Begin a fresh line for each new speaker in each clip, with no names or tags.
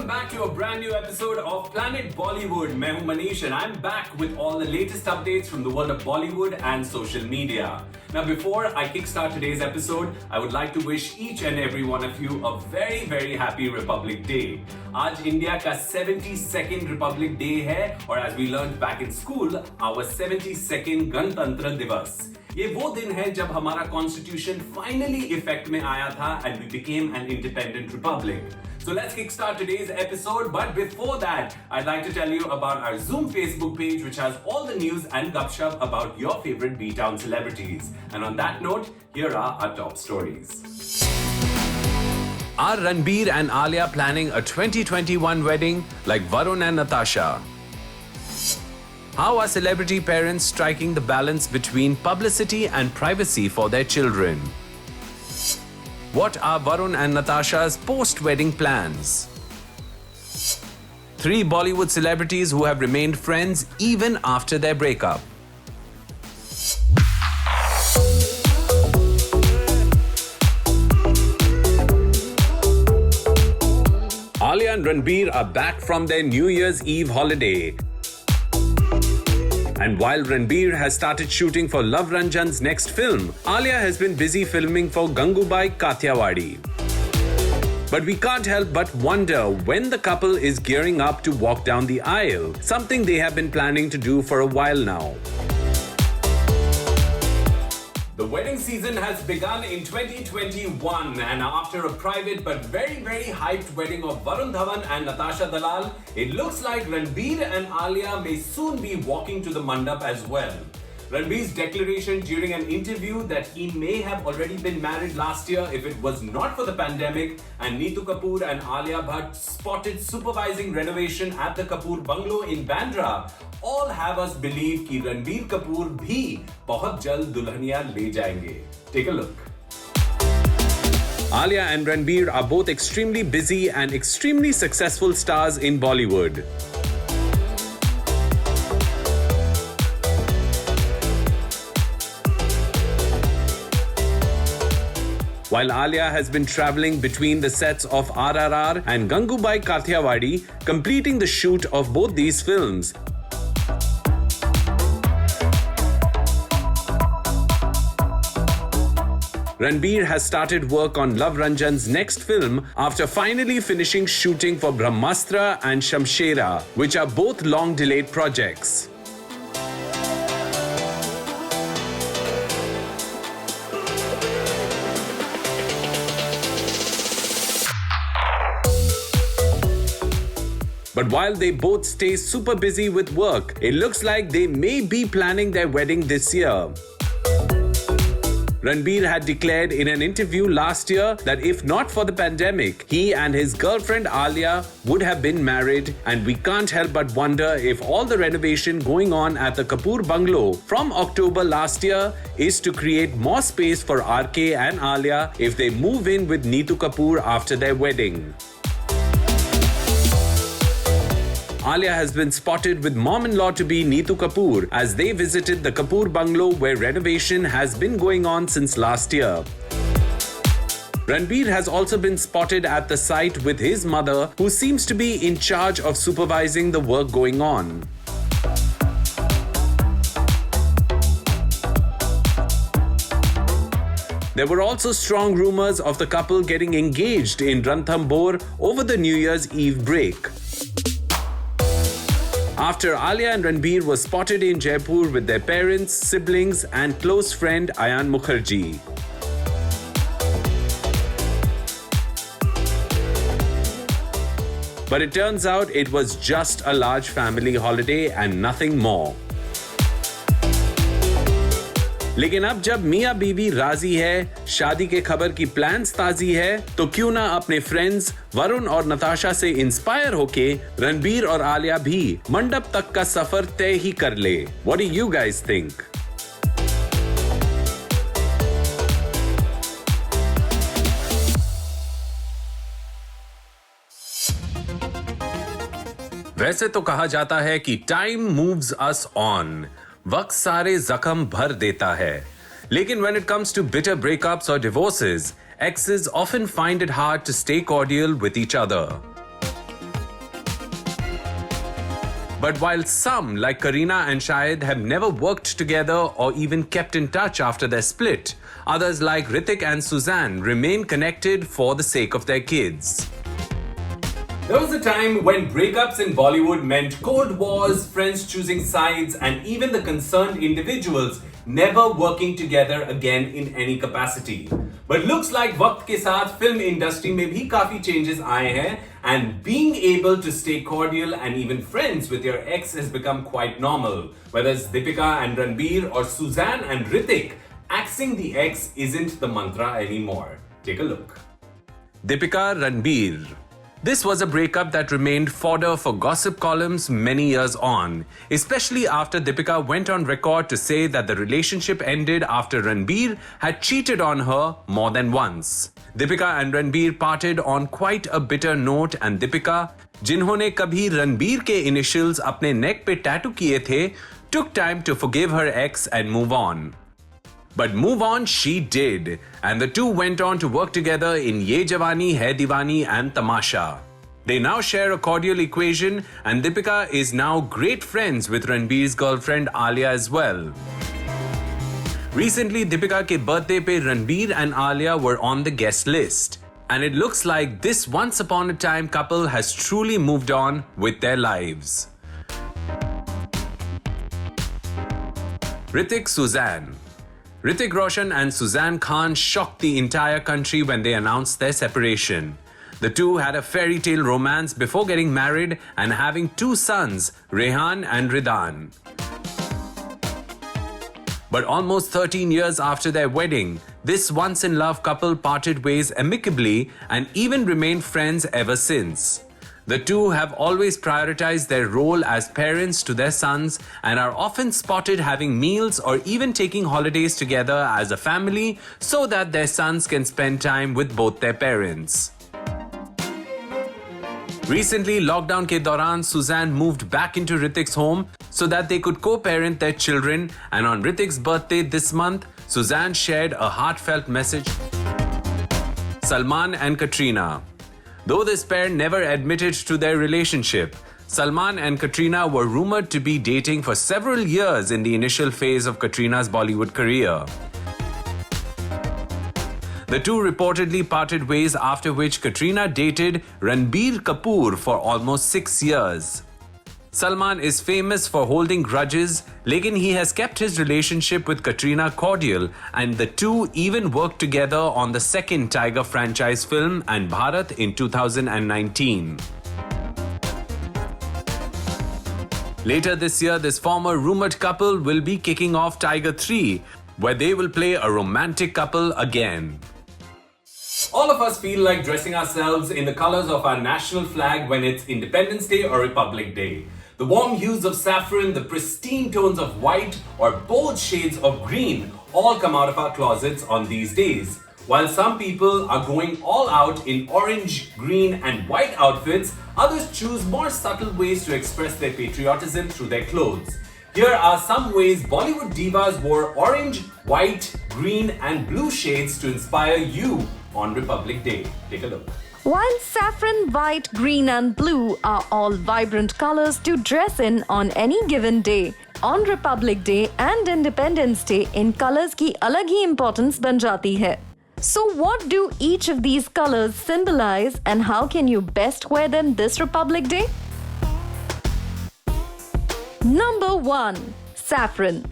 Welcome back to a brand new episode of Planet Bollywood. मैं हूं Manish and I'm back with all the latest updates from the world of Bollywood and social media. Now before I kickstart today's episode, I would like to wish each and every one of you a very very happy Republic Day. आज India का 72nd Republic Day है और as we learned back in school, our 72nd गणतंत्र दिवस. ये वो दिन है जब हमारा कॉन्स्टिट्यूशन फाइनली इफेक्ट में आया था and we became an independent republic. So let's kickstart today's episode. But before that, I'd like to tell you about our Zoom Facebook page, which has all the news and gupshup about your favorite B-Town celebrities. And on that note, here are our top stories. Are Ranbir and Alia planning a 2021 wedding like Varun and Natasha? How are celebrity parents striking the balance between publicity and privacy for their children? What are Varun and Natasha's post-wedding plans? 3 Bollywood celebrities who have remained friends even after their breakup. Alia and Ranbir are back from their New Year's Eve holiday. And while Ranbir has started shooting for Love Ranjan's next film, Alia has been busy filming for Gangubai Kathiawadi. But we can't help but wonder when the couple is gearing up to walk down the aisle, something they have been planning to do for a while now. The wedding season has begun in 2021 and after a private but very very hyped wedding of Varun Dhawan and Natasha Dalal, it looks like Ranbir and Alia may soon be walking to the mandap as well. Ranbir's declaration during an interview that he may have already been married last year if it was not for the pandemic, and Neetu Kapoor and Alia Bhatt spotted supervising renovation at the Kapoor bungalow in Bandra all have us believe कि रणबीर कपूर भी बहुत जल्द दुल्हनिया ले जाएंगे. Take a look. Alia and Ranbir are both extremely busy and extremely successful stars in Bollywood. While Alia has been travelling between the sets of RRR and Gangubai Kathiawadi, completing the shoot of both these films, Ranbir has started work on Love Ranjan's next film after finally finishing shooting for Brahmastra and Shamshera, which are both long-delayed projects. But while they both stay super busy with work, it looks like they may be planning their wedding this year. Ranbir had declared in an interview last year that if not for the pandemic, he and his girlfriend Alia would have been married, and we can't help but wonder if all the renovation going on at the Kapoor bungalow from October last year is to create more space for RK and Alia if they move in with Neetu Kapoor after their wedding. Alia has been spotted with mom-in-law-to-be Neetu Kapoor as they visited the Kapoor bungalow where renovation has been going on since last year. Ranbir has also been spotted at the site with his mother, who seems to be in charge of supervising the work going on. There were also strong rumors of the couple getting engaged in Ranthambore over the New Year's Eve break. After Alia and Ranbir were spotted in Jaipur with their parents, siblings and close friend Ayan Mukherjee. But it turns out it was just a large family holiday and nothing more. लेकिन अब जब मियां बीवी राजी है, शादी के खबर की प्लान्स ताजी है, तो क्यों ना अपने फ्रेंड्स वरुण और नताशा से इंस्पायर होके रणबीर और आलिया भी मंडप तक का सफर तय ही कर ले. What do you guys think? वैसे तो कहा जाता है कि टाइम मूव्स अस ऑन. वक्त सारे जख्म भर देता है. लेकिन when it comes to bitter breakups or divorces, exes often find it hard to stay cordial with each other. But while some, like Kareena and Shahid, have never worked together or even kept in touch after their split, others like Hrithik and Suzanne remain connected for the sake of their kids. There was a time when breakups in Bollywood meant cold wars, friends choosing sides, and even the concerned individuals never working together again in any capacity. But looks like वक्त के साथ film industry में भी काफी changes आए हैं, and being able to stay cordial and even friends with your ex has become quite normal. Whether it's Deepika and Ranbir or Suzanne and Hrithik, axing the ex isn't the mantra anymore. Take a look. Deepika Ranbir. This was a breakup that remained fodder for gossip columns many years on, especially after Deepika went on record to say that the relationship ended after Ranbir had cheated on her more than once. Deepika and Ranbir parted on quite a bitter note, and Deepika, जिन्होंने कभी रणबीर के initials अपने neck पे tattoo किए थे, took time to forgive her ex and move on. But move on she did, and the two went on to work together in Ye Jawani Hai Diwani and Tamasha. They now share a cordial equation, and Deepika is now great friends with Ranbir's girlfriend Alia as well. Recently, Deepika ke birthday pe Ranbir and Alia were on the guest list, and it looks like this once upon a time couple has truly moved on with their lives. Hrithik Suzanne. Hrithik Roshan and Suzanne Khan shocked the entire country when they announced their separation. The two had a fairy tale romance before getting married and having two sons, Rehan and Ridan. But almost 13 years after their wedding, this once-in-love couple parted ways amicably and even remained friends ever since. The two have always prioritized their role as parents to their sons and are often spotted having meals or even taking holidays together as a family so that their sons can spend time with both their parents. Recently, lockdown ke dauran, Suzanne moved back into Hrithik's home so that they could co-parent their children, and on Hrithik's birthday this month, Suzanne shared a heartfelt message. Salman and Katrina. Though this pair never admitted to their relationship, Salman and Katrina were rumored to be dating for several years in the initial phase of Katrina's Bollywood career. The two reportedly parted ways, after which Katrina dated Ranbir Kapoor for almost 6 years. Salman is famous for holding grudges, lekin he has kept his relationship with Katrina cordial, and the two even worked together on the second Tiger franchise film and Bharat in 2019. Later this year, this former rumored couple will be kicking off Tiger 3, where they will play a romantic couple again. All of us feel like dressing ourselves in the colors of our national flag when it's Independence Day or Republic Day. The warm hues of saffron, the pristine tones of white, or bold shades of green all come out of our closets on these days. While some people are going all out in orange, green, and white outfits, others choose more subtle ways to express their patriotism through their clothes. Here are some ways Bollywood divas wore orange, white, green, and blue shades to inspire you on Republic Day. Take a look.
While saffron, white, green and blue are all vibrant colors to dress in on any given day, on Republic Day and Independence Day in colors की अलग ही importance बन जाती है. So what do each of these colors symbolize, and how can you best wear them this Republic Day? Number 1. Saffron.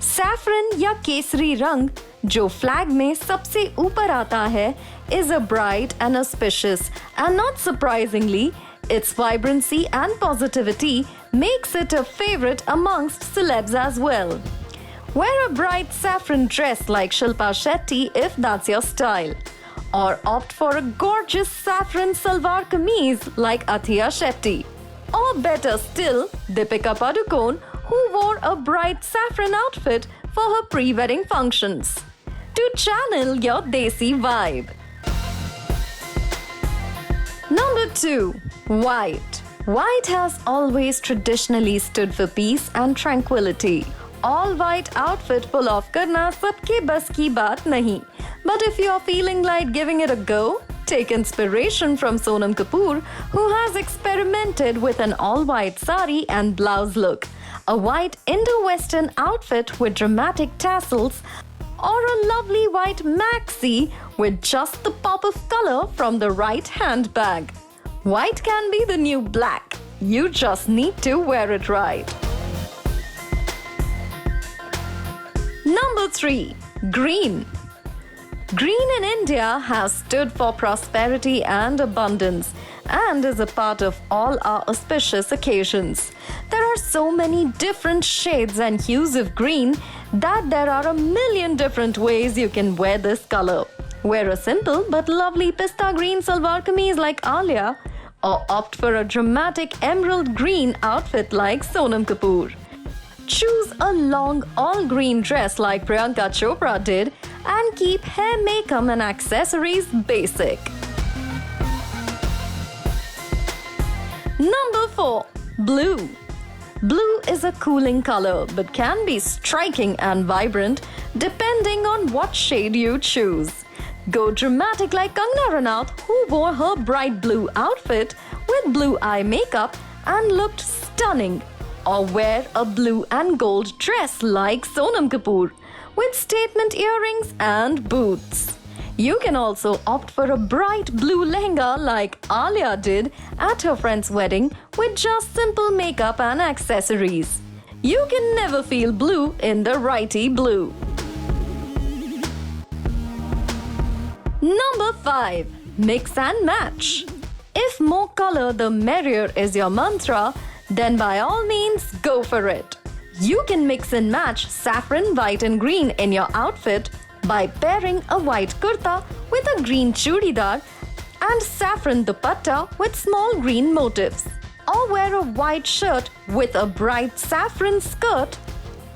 Saffron या केसरी रंग जो flag में सबसे ऊपर आता है is a bright and auspicious, and not surprisingly, its vibrancy and positivity makes it a favorite amongst celebs as well. Wear a bright saffron dress like Shilpa Shetty if that's your style, or opt for a gorgeous saffron salwar kameez like Athiya Shetty. Or better still, Deepika Padukone, who wore a bright saffron outfit for her pre-wedding functions. To channel your desi vibe. Number 2. White. White has always traditionally stood for peace and tranquility. All white outfit pull off karna sabke bas ki baat nahi. But if you're feeling like giving it a go, Take inspiration from Sonam Kapoor, who has experimented with an all-white sari and blouse look, a white Indo-Western outfit with dramatic tassels, or a lovely white maxi with just the pop of color from the right handbag. White can be the new black. You just need to wear it right. Number 3. Green. Green in India has stood for prosperity and abundance and is a part of all our auspicious occasions. There are so many different shades and hues of green that there are a million different ways you can wear this color. Wear a simple but lovely pista green salwar kameez like Alia, or opt for a dramatic emerald green outfit like Sonam Kapoor. Choose a long all-green dress like Priyanka Chopra did and keep hair, makeup and accessories basic. Number 4. Blue. Blue is a cooling color but can be striking and vibrant depending on what shade you choose. Go dramatic like Kangana Ranaut, who wore her bright blue outfit with blue eye makeup and looked stunning. Or wear a blue and gold dress like Sonam Kapoor with statement earrings and boots. You can also opt for a bright blue lehenga like Alia did at her friend's wedding with just simple makeup and accessories. You can never feel blue in the righty blue. Number 5. Mix and match. If more color the merrier is your mantra, then by all means go for it. You can mix and match saffron, white and green in your outfit by pairing a white kurta with a green chudidar and saffron dupatta with small green motifs. Or wear a white shirt with a bright saffron skirt.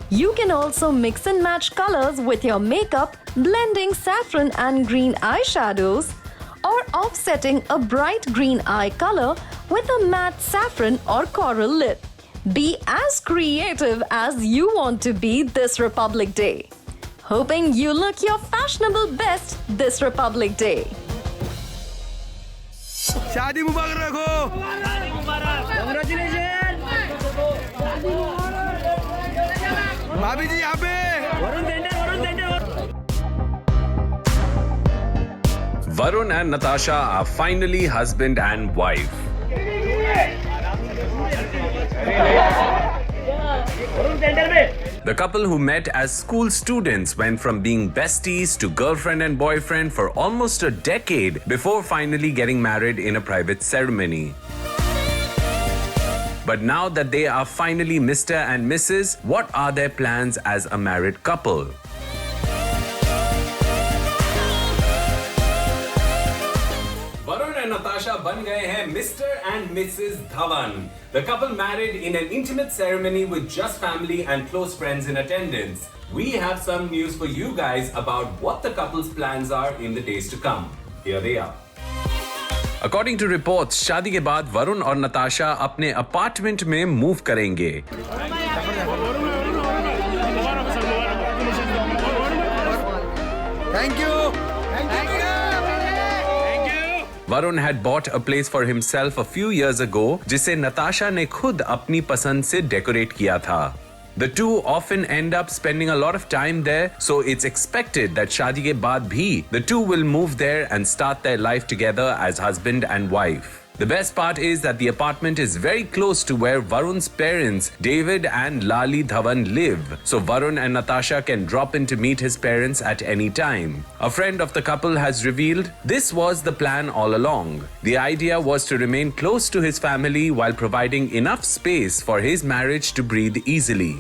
You can also mix and match colors with your makeup, blending saffron and green eyeshadows, or offsetting a bright green eye color with a matte saffron or coral lip. Be as creative as you want to be this Republic Day. Hoping you look your fashionable best this Republic Day.
शादी मुबारक हो। भाभी जी यहाँ पे।
Varun and Natasha are finally husband and wife. The couple who met as school students went from being besties to girlfriend and boyfriend for almost a decade before finally getting married in a private ceremony. But now that they are finally Mr. and Mrs., what are their plans as a married couple? Varun and Natasha ban gaye hain Mr. and Mrs. Dhawan. The couple married in an intimate ceremony with just family and close friends in attendance. We have some news for you guys about what the couple's plans are in the days to come. Here they are. According to reports, शादी के बाद वरुण और नताशा अपने apartment में move करेंगे.
Thank you.
Varun had bought a place for himself a few years ago, जिसे नताशा ने खुद अपनी पसंद से डेकोरेट किया था. The two often end up spending a lot of time there, so it's expected that शादी के बाद भी the two will move there and start their life together as husband and wife. The best part is that the apartment is very close to where Varun's parents, David and Lali Dhawan, live, so Varun and Natasha can drop in to meet his parents at any time. A friend of the couple has revealed this was the plan all along. The idea was to remain close to his family while providing enough space for his marriage to breathe easily.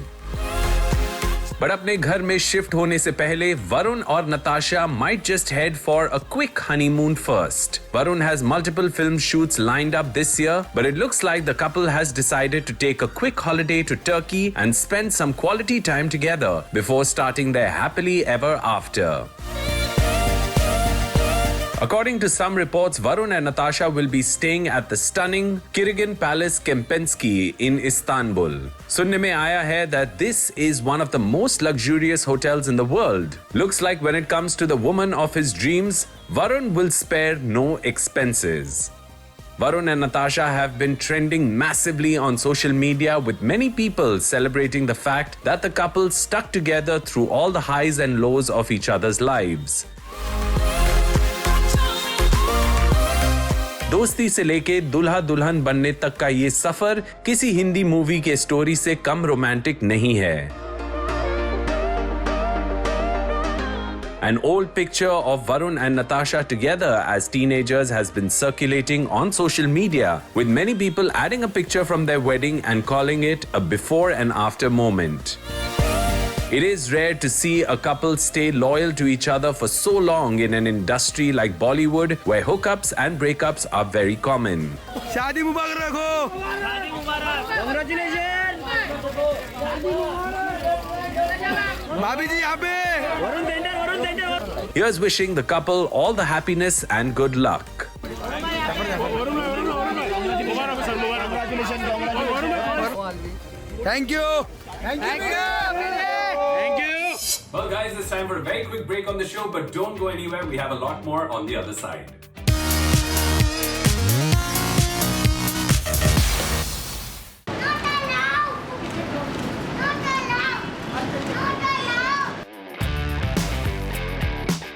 But अपने घर में shift होने से पहले वरुण और Natasha might just head for a quick honeymoon first. Varun has multiple film shoots lined up this year, but it looks like the couple has decided to take a quick holiday to Turkey and spend some quality time together before starting their happily ever after. According to some reports, Varun and Natasha will be staying at the stunning Kyrgyz Palace Kempinski in Istanbul. Sunne mein aaya hai that this is one of the most luxurious hotels in the world. Looks like when it comes to the woman of his dreams, Varun will spare no expenses. Varun and Natasha have been trending massively on social media, with many people celebrating the fact that the couple stuck together through all the highs and lows of each other's lives. दोस्ती से लेके दुल्हा दुल्हन बनने तक का ये सफर किसी हिंदी मूवी के स्टोरी से कम रोमांटिक नहीं है. An old picture of Varun and Natasha together as teenagers has been circulating on social media, with many people adding a picture from their wedding and calling it a before and after moment. It is rare to see a couple stay loyal to each other for so long in an industry like Bollywood, where hookups and breakups are very common.
शादी मुबारक रखो.
Congratulations!
भाभी जी यहाँ पे.
Here's wishing the couple all the happiness and good luck.
Thank you. Thank you.
Well, guys, it's time for a very quick break on the show, but don't go anywhere. We have a lot more on the other side.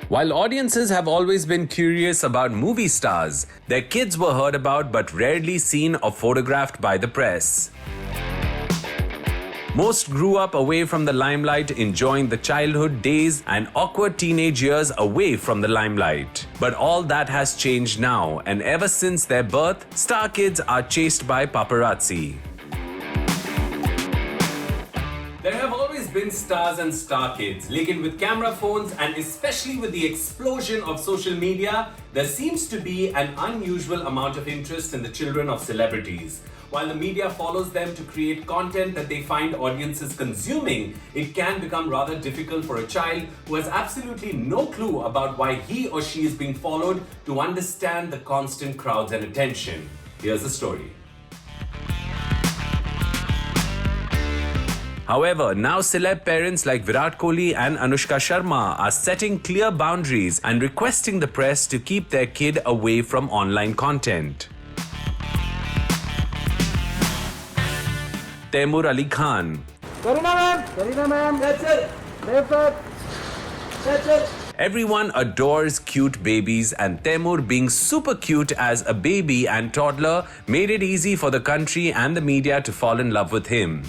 While audiences have always been curious about movie stars, their kids were heard about but rarely seen or photographed by the press. Most grew up away from the limelight, enjoying the childhood days and awkward teenage years away from the limelight. But all that has changed now, and ever since their birth, star kids are chased by paparazzi. There have always been stars and star kids, lekin with camera phones and especially with the explosion of social media, there seems to be an unusual amount of interest in the children of celebrities. While the media follows them to create content that they find audiences consuming, it can become rather difficult for a child who has absolutely no clue about why he or she is being followed to understand the constant crowds and attention. Here's the story. However, now celeb parents like Virat Kohli and Anushka Sharma are setting clear boundaries and requesting the press to keep their kid away from online content. Taimur Ali Khan.
Karina ma'am, that's it. That's it.
Everyone adores cute babies, and Taimur, being super cute as a baby and toddler, made it easy for the country and the media to fall in love with him.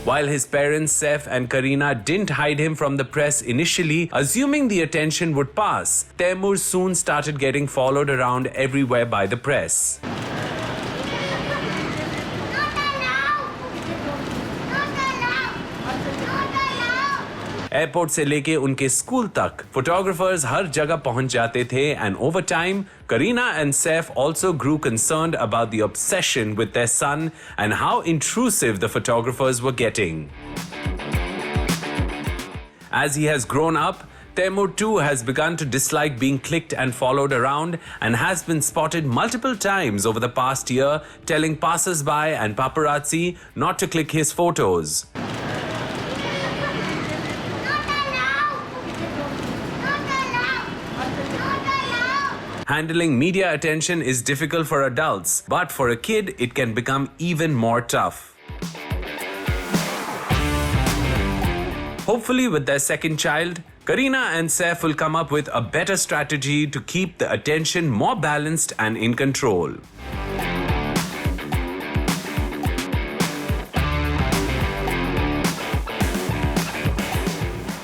While his parents Saif and Kareena didn't hide him from the press initially, assuming the attention would pass, Taimur soon started getting followed around everywhere by the press. Airport से लेके उनके school तक photographers हर जगह पहुंच जाते थे, and over time, Kareena and Saif also grew concerned about the obsession with their son and how intrusive the photographers were getting. As he has grown up, Taimur too has begun to dislike being clicked and followed around, and has been spotted multiple times over the past year telling passers-by and paparazzi not to click his photos. Handling media attention is difficult for adults, but for a kid, it can become even more tough. Hopefully, with their second child, Kareena and Saif will come up with a better strategy to keep the attention more balanced and in control.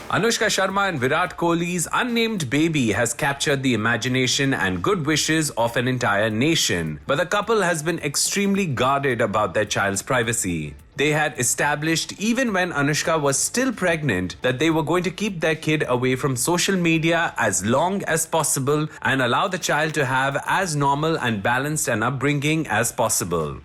Anushka Sharma and Virat Kohli's unnamed baby has captured the imagination and good wishes of an entire nation. But the couple has been extremely guarded about their child's privacy. They had established, even when Anushka was still pregnant, that they were going to keep their kid away from social media as long as possible and allow the child to have as normal and balanced an upbringing as possible.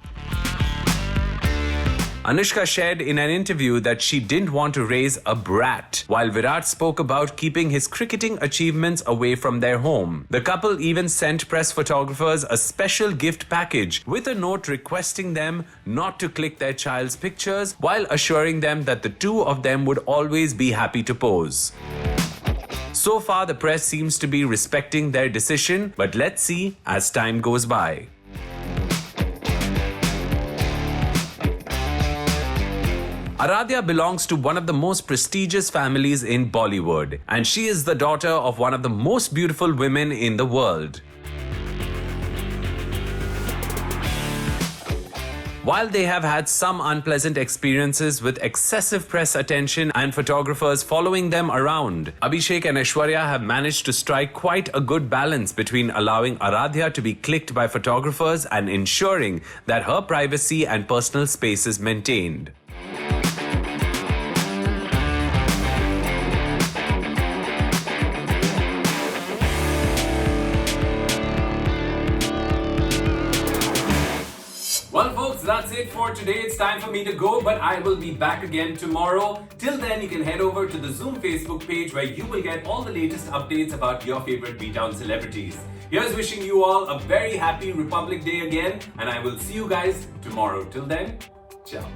Anushka shared in an interview that she didn't want to raise a brat, while Virat spoke about keeping his cricketing achievements away from their home. The couple even sent press photographers a special gift package with a note requesting them not to click their child's pictures, while assuring them that the two of them would always be happy to pose. So far, the press seems to be respecting their decision, but let's see as time goes by. Aradhya belongs to one of the most prestigious families in Bollywood, and she is the daughter of one of the most beautiful women in the world. While they have had some unpleasant experiences with excessive press attention and photographers following them around, Abhishek and Aishwarya have managed to strike quite a good balance between allowing Aradhya to be clicked by photographers and ensuring that her privacy and personal space is maintained. Well, folks, that's it for today. It's time for me to go, but I will be back again tomorrow. Till then, you can head over to the Zoom Facebook page where you will get all the latest updates about your favorite B-Town celebrities. Here's wishing you all a very happy Republic Day again, and I will see you guys tomorrow. Till then, ciao.